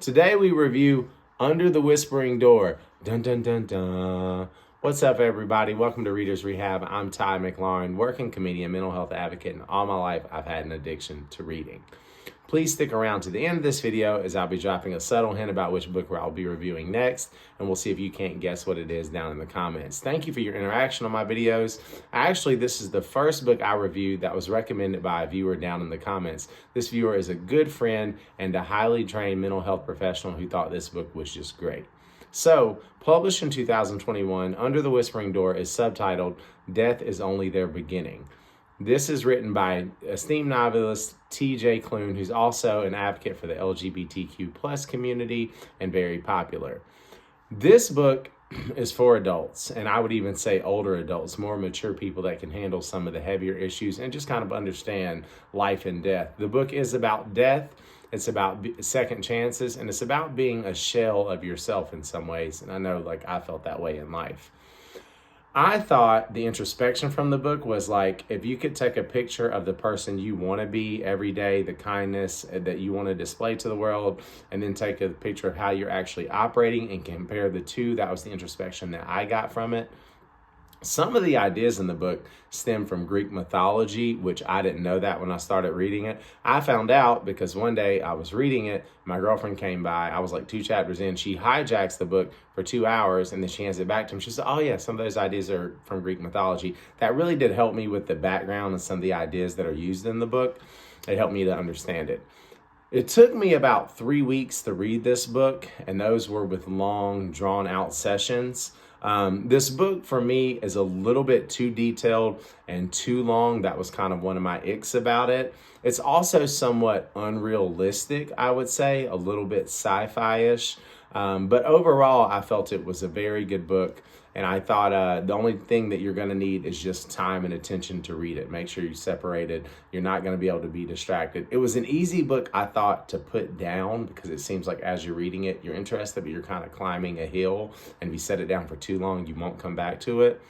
Today we review Under the Whispering Door. Dun dun dun dun. What's up, everybody? Welcome to Reader's Rehab. I'm Ty McLaurin, working comedian, mental health advocate, and all my life I've had an addiction to reading. Please stick around to the end of this video as I'll be dropping a subtle hint about which book I'll be reviewing next, and we'll see if you can't guess what it is down in the comments. Thank you for your interaction on my videos. Actually, this is the first book I reviewed that was recommended by a viewer down in the comments. This viewer is a good friend and a highly trained mental health professional who thought this book was just great. So, published in 2021, Under the Whispering Door is subtitled, Death is Only Their Beginning. This is written by esteemed novelist Klune, who's also an advocate for the LGBTQ plus community and very popular. This book is for adults, and I would even say older adults, more mature people that can handle some of the heavier issues and just kind of understand life and death. The book is about death. It's about second chances, and it's about being a shell of yourself in some ways. And I know, I felt that way in life. I thought the introspection from the book was like, if you could take a picture of the person you want to be every day, the kindness that you want to display to the world, and then take a picture of how you're actually operating and compare the two, that was the introspection that I got from it. Some of the ideas in the book stem from Greek mythology, which I didn't know that when I started reading it. I found out because one day I was reading it, my girlfriend came by, I was like 2 chapters in, she hijacks the book for 2 hours and then she hands it back to me. She said, oh yeah, some of those ideas are from Greek mythology. That really did help me with the background and some of the ideas that are used in the book. It helped me to understand it. It took me about 3 weeks to read this book, and those were with long, drawn-out sessions. This book, for me, is a little bit too detailed and too long. That was kind of one of my icks about it. It's also somewhat unrealistic, I would say, a little bit sci-fi-ish. But overall, I felt it was a very good book. And I thought the only thing that you're going to need is just time and attention to read it. Make sure you separate it. You're not going to be able to be distracted. It was an easy book, I thought, to put down because it seems like as you're reading it, you're interested, but you're kind of climbing a hill. And if you set it down for too long, you won't come back to it.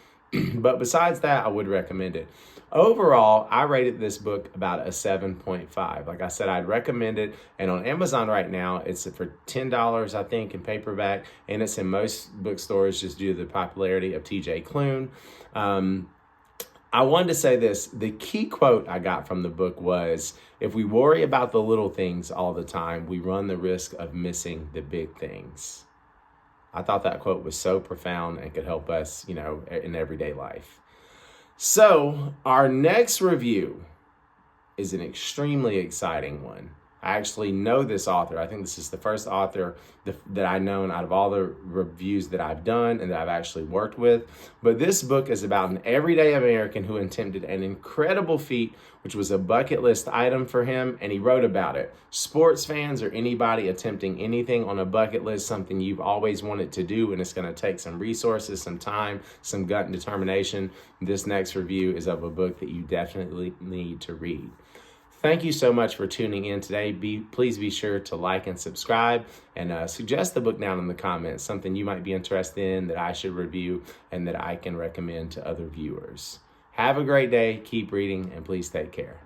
But besides that, I would recommend it. Overall, I rated this book about a 7.5. Like I said, I'd recommend it. And on Amazon right now, it's for $10, I think, in paperback. And it's in most bookstores just due to the popularity of TJ Klune. I wanted to say this. The key quote I got from the book was, if we worry about the little things all the time, we run the risk of missing the big things. I thought that quote was so profound and could help us, in everyday life. So our next review is an extremely exciting one. I actually know this author. I think this is the first author that I've known out of all the reviews that I've done and that I've actually worked with. But this book is about an everyday American who attempted an incredible feat, which was a bucket list item for him, and he wrote about it. Sports fans or anybody attempting anything on a bucket list, something you've always wanted to do, and it's going to take some resources, some time, some gut and determination. This next review is of a book that you definitely need to read. Thank you so much for tuning in today. Please be sure to like and subscribe and suggest the book down in the comments, something you might be interested in that I should review and that I can recommend to other viewers. Have a great day, keep reading, and please take care.